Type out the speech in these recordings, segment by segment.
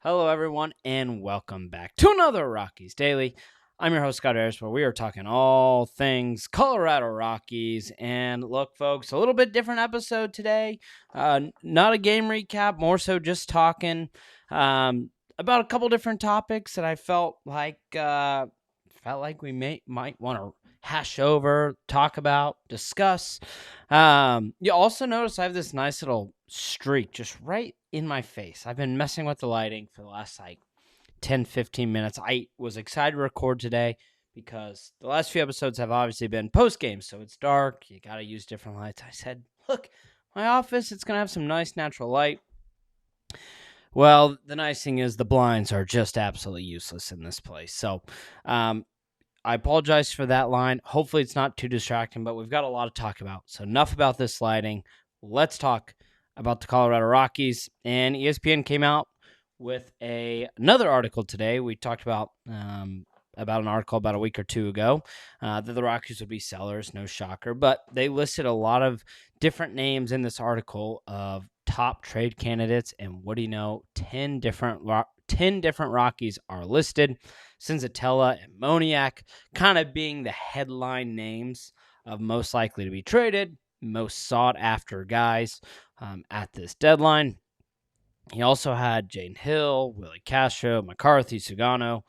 Hello, everyone, and welcome back to another Rockies Daily. I'm your host, Scott Harris, where we are talking all things Colorado Rockies. And look, folks, a little bit different episode today. Not a game recap, more so just talking about a couple different topics that I felt like we might want to hash over, talk about, discuss. You also notice I have this nice little streak just right in my face. I've been messing with the lighting for the last 10, 15 minutes. I was excited to record today because the last few episodes have obviously been post-game, so it's dark. You got to use different lights. I said, look, my office, it's going to have some nice natural light. Well, the nice thing is the blinds are just absolutely useless in this place. So I apologize for that line. Hopefully it's not too distracting, but we've got a lot to talk about. So enough about this lighting. Let's talk about the Colorado Rockies. And ESPN came out with another article today. We talked about an article about a week or two ago that the Rockies would be sellers, no shocker. But they listed a lot of different names in this article of top trade candidates. And what do you know? 10 different Rockies are listed. Senzatella and Moniak kind of being the headline names of most likely to be traded, most sought-after guys at this deadline. He also had Jaden Hill, Willie Castro, McCarthy, Sugano,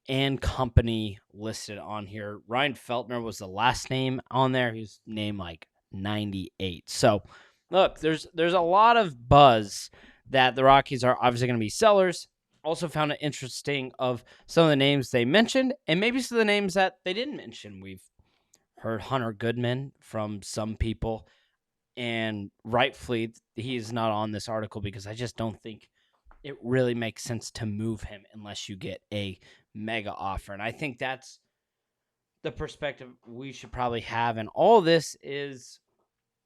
and company listed on here. Ryan Feltner was the last name on there. He's named like 98. So, look, there's a lot of buzz that the Rockies are obviously going to be sellers. Also found it interesting of some of the names they mentioned and maybe some of the names that they didn't mention. We've heard Hunter Goodman from some people, and rightfully he is not on this article because I just don't think it really makes sense to move him unless you get a mega offer. And I think that's the perspective we should probably have. And all this is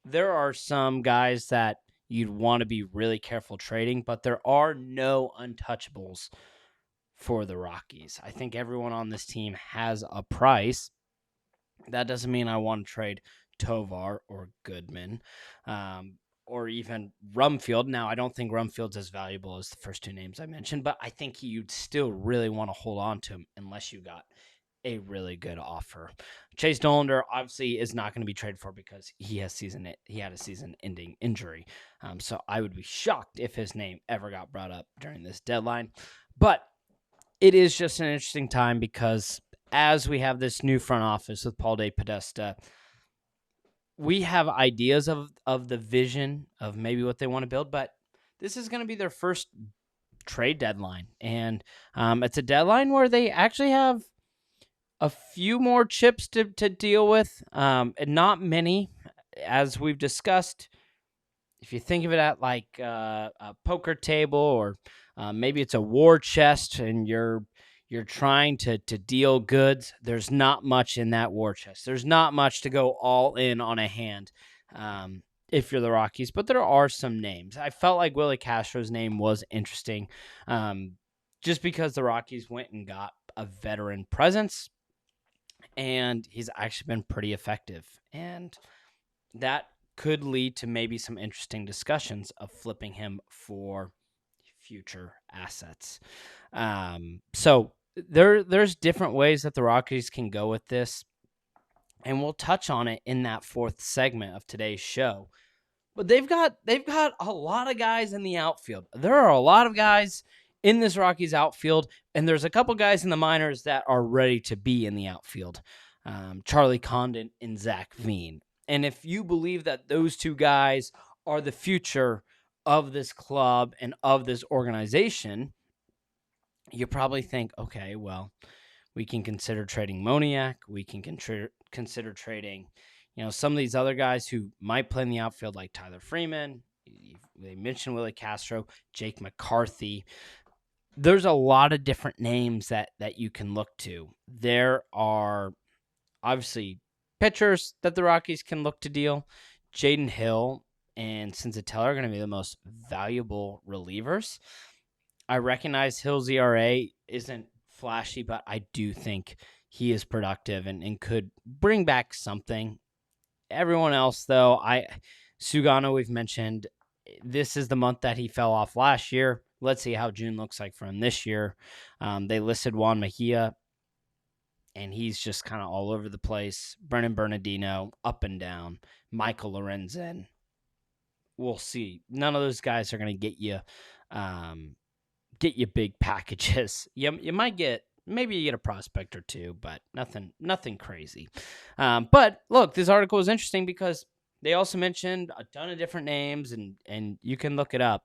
there are some guys that you'd want to be really careful trading, but there are no untouchables for the Rockies. I think everyone on this team has a price. That doesn't mean I want to trade Tovar or Goodman or even Rumfield. Now, I don't think Rumfield's as valuable as the first two names I mentioned, but I think you'd still really want to hold on to him unless you got a really good offer. Chase Dollander obviously is not going to be traded for because he had a season-ending injury. So I would be shocked if his name ever got brought up during this deadline. But it is just an interesting time because as we have this new front office with Paul DePodesta, we have ideas of the vision of maybe what they want to build, but this is going to be their first trade deadline. And it's a deadline where they actually have a few more chips to deal with, and not many, as we've discussed. If you think of it at like a poker table, or maybe it's a war chest, and you're trying to deal goods, there's not much in that war chest. There's not much to go all in on a hand if you're the Rockies, but there are some names. I felt like Willie Castro's name was interesting just because the Rockies went and got a veteran presence, and he's actually been pretty effective. And that could lead to maybe some interesting discussions of flipping him for future assets. So there's different ways that the Rockies can go with this, and we'll touch on it in that fourth segment of today's show. But they've got a lot of guys in the outfield. There are a lot of guys in this Rockies outfield, and there's a couple guys in the minors that are ready to be in the outfield. Charlie Condon and Zach Veen. And if you believe that those two guys are the future of this club and of this organization, you probably think, okay, well, we can consider trading Moniak. We can consider trading, some of these other guys who might play in the outfield, like Tyler Freeman. They mentioned Willie Castro, Jake McCarthy. There's a lot of different names that you can look to. There are obviously pitchers that the Rockies can look to deal. Jaden Hill and Senzatella are going to be the most valuable relievers. I recognize Hill's ERA isn't flashy, but I do think he is productive and could bring back something. Everyone else, though, Sugano, we've mentioned, this is the month that he fell off last year. let's see how June looks like for him this year. They listed Juan Mejia, and he's just kind of all over the place. Brennan Bernardino, up and down. Michael Lorenzen. We'll see. None of those guys are going to get you big packages. You might get, maybe you get a prospect or two, but nothing crazy. But look, this article is interesting because they also mentioned a ton of different names, and you can look it up.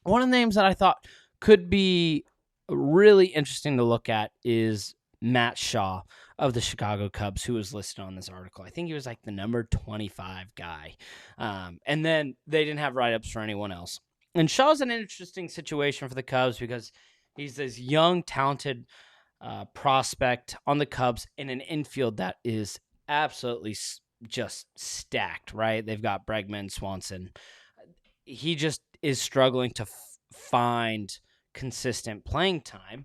One of the names that I thought could be really interesting to look at is Matt Shaw of the Chicago Cubs, who was listed on this article. I think he was like the number 25 guy. And then they didn't have write-ups for anyone else. And Shaw's an interesting situation for the Cubs because he's this young, talented prospect on the Cubs in an infield that is absolutely just stacked, right? They've got Bregman, Swanson. He just is struggling to find consistent playing time.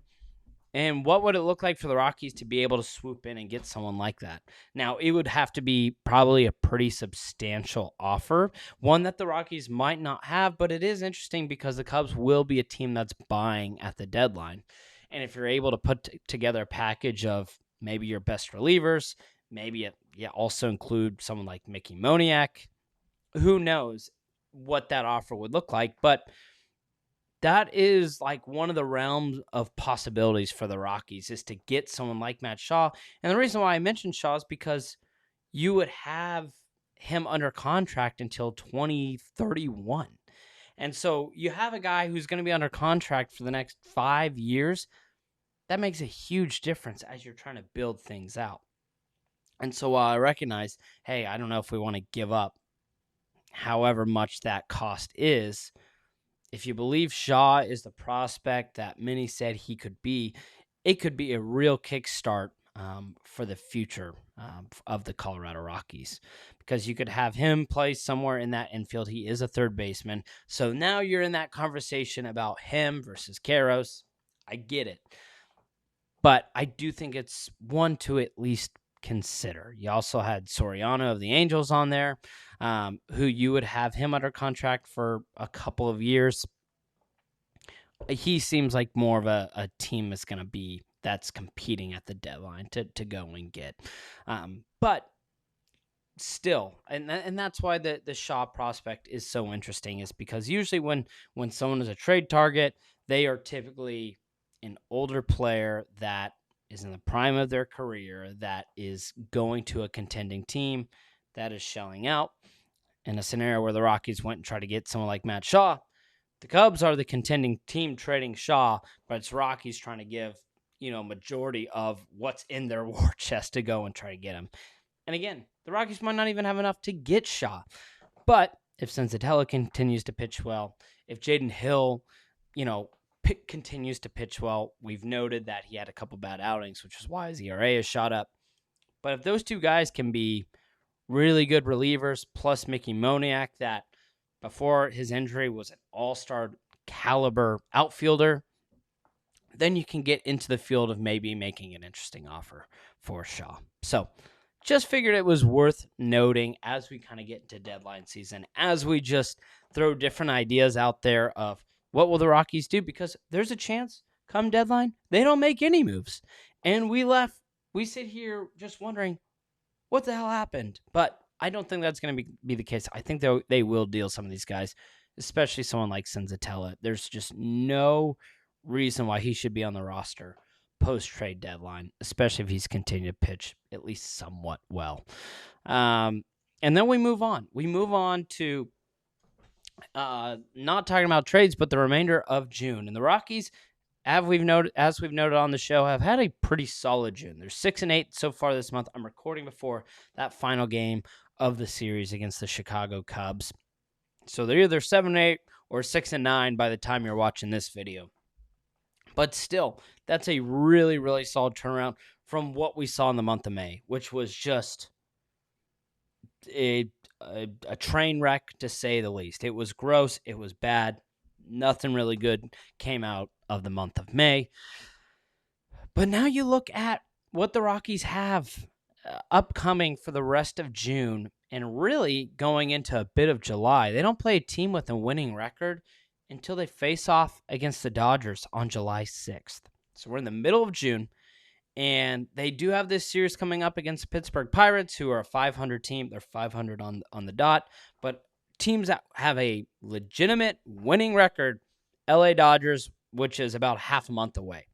And what would it look like for the Rockies to be able to swoop in and get someone like that? Now, it would have to be probably a pretty substantial offer, one that the Rockies might not have, but it is interesting because the Cubs will be a team that's buying at the deadline. And if you're able to put together a package of maybe your best relievers, maybe also include someone like Mickey Moniak, who knows what that offer would look like, but that is like one of the realms of possibilities for the Rockies is to get someone like Matt Shaw. And the reason why I mentioned Shaw is because you would have him under contract until 2031. And so you have a guy who's going to be under contract for the next 5 years. That makes a huge difference as you're trying to build things out. And so while I recognize, hey, I don't know if we want to give up however much that cost is, if you believe Shaw is the prospect that many said he could be, it could be a real kickstart for the future of the Colorado Rockies, because you could have him play somewhere in that infield. He is a third baseman. So now you're in that conversation about him versus Karros. I get it. But I do think it's one to at least consider. You also had Soriano of the Angels on there, who you would have him under contract for a couple of years. He seems like more of a team that's competing at the deadline to go and get. But still, and that's why the Shaw prospect is so interesting, is because usually when someone is a trade target, they are typically an older player that is in the prime of their career, that is going to a contending team, that is shelling out. In a scenario where the Rockies went and tried to get someone like Matt Shaw, the Cubs are the contending team trading Shaw, but it's Rockies trying to give, majority of what's in their war chest to go and try to get him. And again, the Rockies might not even have enough to get Shaw. But if Senzatella continues to pitch well, if Jaden Hill, continues to pitch well, we've noted that he had a couple bad outings, which is why his ERA is shot up. But if those two guys can be really good relievers, plus Mickey Moniak, that before his injury was an all-star caliber outfielder, then you can get into the field of maybe making an interesting offer for Shaw. So just figured it was worth noting as we kind of get into deadline season, as we just throw different ideas out there of what will the Rockies do, because there's a chance come deadline they don't make any moves. And we sit here just wondering what the hell happened. But I don't think that's going to be the case. I think they will deal some of these guys, especially someone like Senzatella. There's just no reason why he should be on the roster post-trade deadline, especially if he's continued to pitch at least somewhat well. And then we move on. We move on to not talking about trades, but the remainder of June. And the Rockies, as we've noted on the show, have had a pretty solid June. They're 6-8 so far this month. I'm recording before that final game of the series against the Chicago Cubs. So they're either 7-8 or 6-9 by the time you're watching this video. But still, that's a really, really solid turnaround from what we saw in the month of May, which was just a train wreck, to say the least. It was gross. It was bad. Nothing really good came out of the month of May. But now you look at what the Rockies have upcoming for the rest of June and really going into a bit of July. They don't play a team with a winning record until they face off against the Dodgers on July 6th. So we're in the middle of June, and they do have this series coming up against the Pittsburgh Pirates, who are a 500 team. They're 500 on the dot, but teams that have a legitimate winning record, LA Dodgers, which is about half a month away.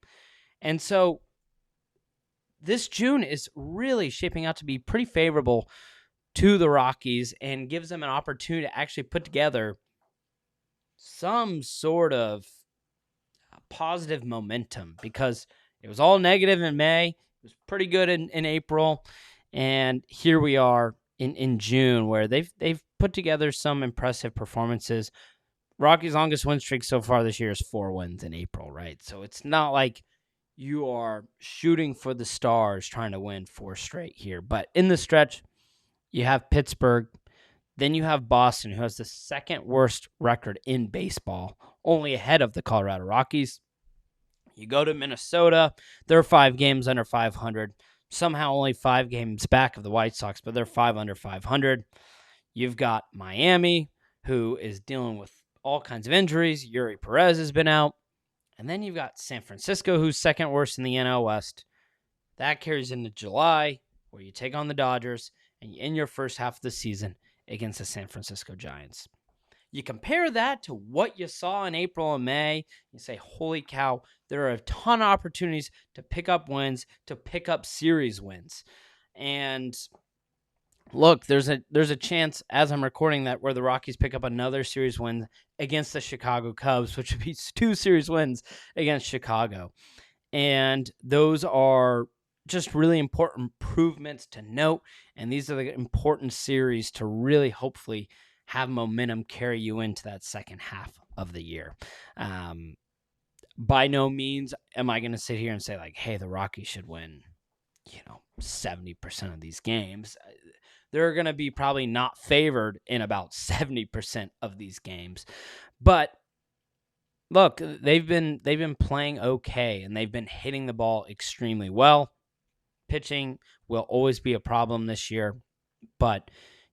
And so this June is really shaping out to be pretty favorable to the Rockies and gives them an opportunity to actually put together some sort of positive momentum, because it was all negative in May. It was pretty good in April. And here we are in June, where they've put together some impressive performances. Rockies' longest win streak so far this year is 4 wins in April, right? So it's not like you are shooting for the stars trying to win 4 straight here. But in the stretch, you have Pittsburgh, then you have Boston, who has the second worst record in baseball, only ahead of the Colorado Rockies. You go to Minnesota, they're 5 games under 500, somehow only 5 games back of the White Sox, but they're 5 under 500. You've got Miami, who is dealing with all kinds of injuries. Yuri Perez has been out. And then you've got San Francisco, who's second worst in the NL West. That carries into July, where you take on the Dodgers, and you end your first half of the season against the San Francisco Giants. You compare that to what you saw in April and May, you say, holy cow, there are a ton of opportunities to pick up wins, to pick up series wins. And look, there's a chance, as I'm recording that, where the Rockies pick up another series win against the Chicago Cubs, which would be 2 series wins against Chicago. And those are just really important improvements to note. And these are the important series to really hopefully have momentum carry you into that second half of the year. By no means am I going to sit here and say, like, hey, the Rockies should win, 70% of these games. They're going to be probably not favored in about 70% of these games. But look, they've been playing okay, and they've been hitting the ball extremely well. Pitching will always be a problem this year, but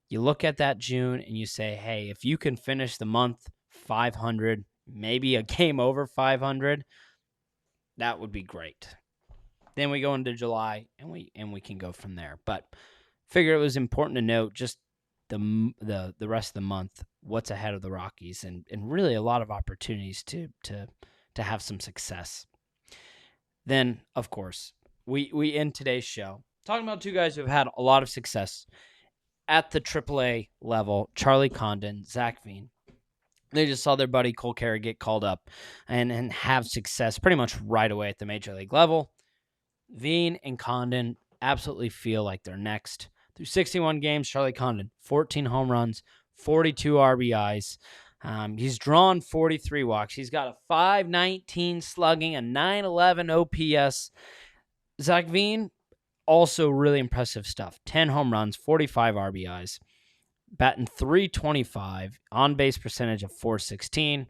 you look at that June and you say, hey, if you can finish the month 500, maybe a game over 500, that would be great. Then we go into July and we can go from there. But figure it was important to note just the rest of the month, what's ahead of the Rockies, and really a lot of opportunities to have some success. Then, of course, we end today's show talking about 2 guys who have had a lot of success at the AAA level, Charlie Condon, Zach Veen. They just saw their buddy Cole Carey get called up and have success pretty much right away at the major league level. Veen and Condon absolutely feel like they're next. Through 61 games, Charlie Condon, 14 home runs, 42 RBIs. He's drawn 43 walks. He's got a .519 slugging, a .911 OPS. Zach Veen, also really impressive stuff. 10 home runs, 45 RBIs, batting .325, on-base percentage of .416,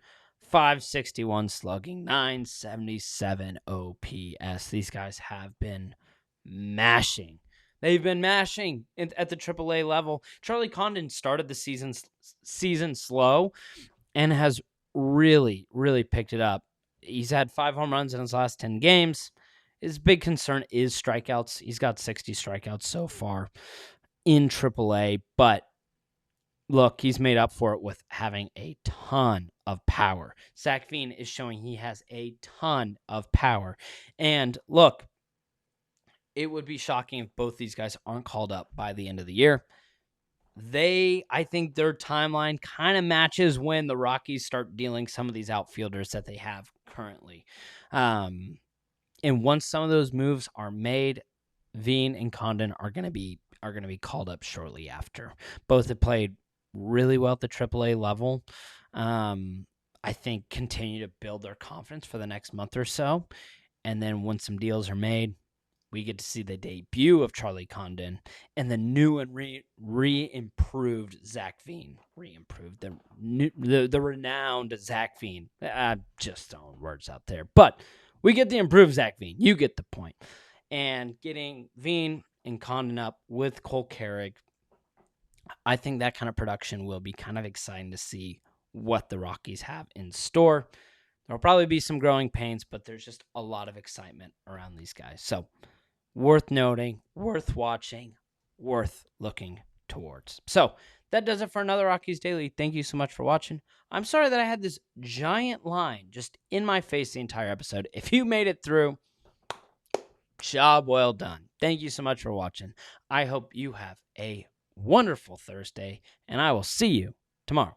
.561 slugging, .977 OPS. These guys have been mashing. They've been mashing at the AAA level. Charlie Condon started the season slow and has really, really picked it up. He's had 5 home runs in his last 10 games. His big concern is strikeouts. He's got 60 strikeouts so far in AAA, but look, he's made up for it with having a ton of power. Zach Veen is showing he has a ton of power. And look, it would be shocking if both these guys aren't called up by the end of the year. I think their timeline kind of matches when the Rockies start dealing some of these outfielders that they have currently. And once some of those moves are made, Veen and Condon are going to be called up shortly after. Both have played really well at the AAA level. I think continue to build their confidence for the next month or so. And then when some deals are made, we get to see the debut of Charlie Condon and the new and re-improved Zach Veen. Re-improved, the renowned Zach Veen. I'm just throwing words out there. But we get the improved Zach Veen. You get the point. And getting Veen and Condon up with Cole Carey, I think that kind of production will be kind of exciting to see what the Rockies have in store. There'll probably be some growing pains, but there's just a lot of excitement around these guys. So worth noting, worth watching, worth looking towards. So that does it for another Rockies Daily. Thank you so much for watching. I'm sorry that I had this giant line just in my face the entire episode. If you made it through, job well done. Thank you so much for watching. I hope you have a wonderful Thursday, and I will see you tomorrow.